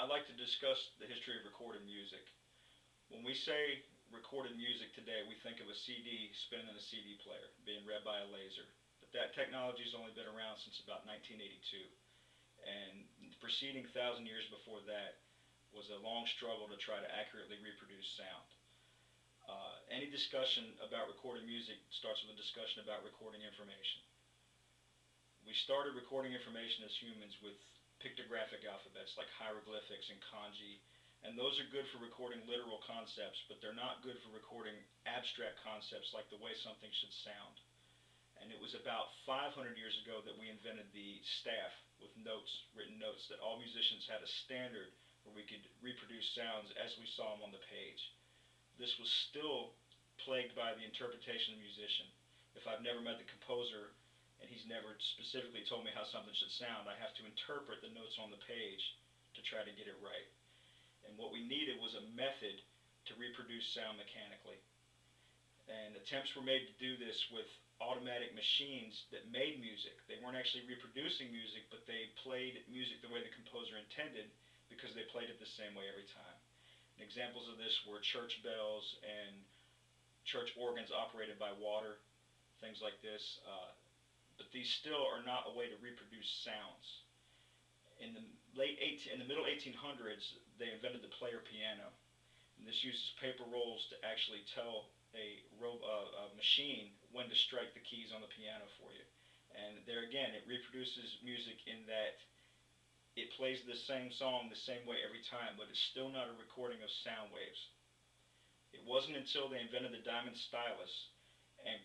I'd like to discuss the history of recorded music. When we say recorded music today, we think of a CD spinning in a CD player, being read by a laser. But that technology has only been around since about 1982. And the preceding 1,000 years before that was a long struggle to try to accurately reproduce sound. Any discussion about recorded music starts with a discussion about recording information. We started recording information as humans with pictographic alphabets like hieroglyphics and kanji, and those are good for recording literal concepts, but they're not good for recording abstract concepts like the way something should sound. And it was about 500 years ago that we invented the staff with notes, written notes, that all musicians had a standard where we could reproduce sounds as we saw them on the page. This was still plagued by the interpretation of the musician. If I've never met the composer and he's never specifically told me how something should sound, I have to interpret the notes on the page to try to get it right. And what we needed was a method to reproduce sound mechanically. And attempts were made to do this with automatic machines that made music. They weren't actually reproducing music, but they played music the way the composer intended because they played it the same way every time. And examples of this were church bells and church organs operated by water, things like this. But these still are not a way to reproduce sounds. In the middle 1800s, they invented the player piano. And this uses paper rolls to actually tell a machine when to strike the keys on the piano for you. And there again, it reproduces music in that it plays the same song the same way every time, but it's still not a recording of sound waves. It wasn't until they invented the diamond stylus and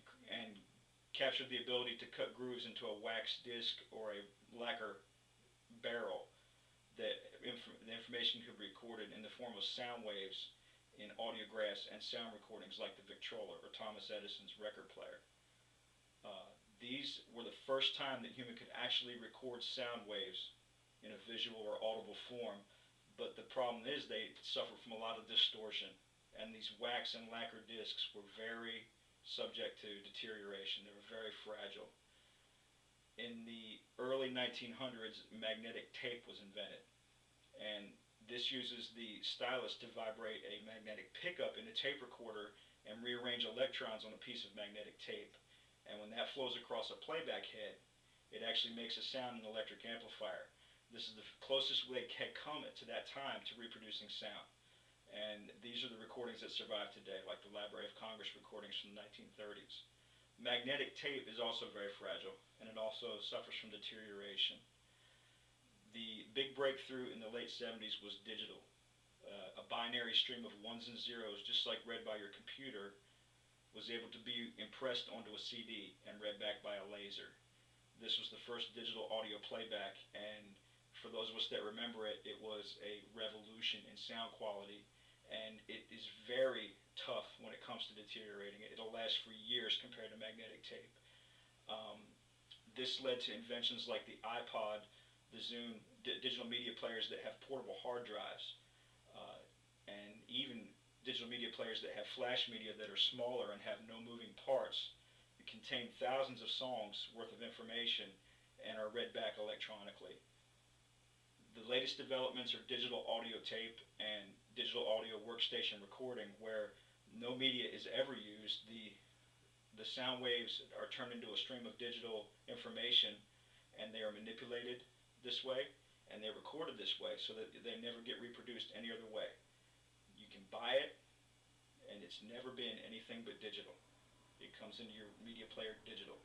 captured the ability to cut grooves into a wax disc or a lacquer barrel that the information could be recorded in the form of sound waves in audiographs and sound recordings like the Victrola or Thomas Edison's record player. These were the first time that human could actually record sound waves in a visual or audible form, but the problem is they suffer from a lot of distortion, and these wax and lacquer discs were very subject to deterioration. They were very fragile. In the early 1900s, magnetic tape was invented, and this uses the stylus to vibrate a magnetic pickup in a tape recorder and rearrange electrons on a piece of magnetic tape. And when that flows across a playback head, it actually makes a sound in an electric amplifier. This is the closest they had come to that time to reproducing sound. And these are the recordings that survive today, like the Library of Congress recordings from the 1930s. Magnetic tape is also very fragile, and it also suffers from deterioration. The big breakthrough in the late 70s was digital. A binary stream of ones and zeros, just like read by your computer, was able to be impressed onto a CD and read back by a laser. This was the first digital audio playback, and for those of us that remember it, it was a revolution in sound quality, and it is very tough when it comes to deteriorating it. It'll last for years compared to magnetic tape. This led to inventions like the iPod, the Zune, digital media players that have portable hard drives, and even digital media players that have flash media that are smaller and have no moving parts, that contain thousands of songs worth of information and are read back electronically. The latest developments are digital audio tape and digital audio workstation recording, where no media is ever used. The sound waves are turned into a stream of digital information, and they are manipulated this way, and they're recorded this way so that they never get reproduced any other way. You can buy it, and it's never been anything but digital. It comes into your media player digital.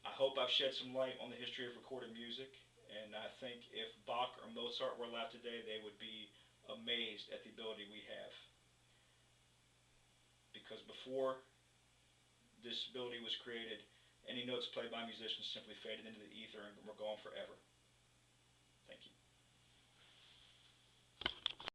I hope I've shed some light on the history of recorded music, and I think if Bach or Mozart were alive today, they would be amazed at the ability we have. Because before this ability was created, any notes played by musicians simply faded into the ether and were gone forever.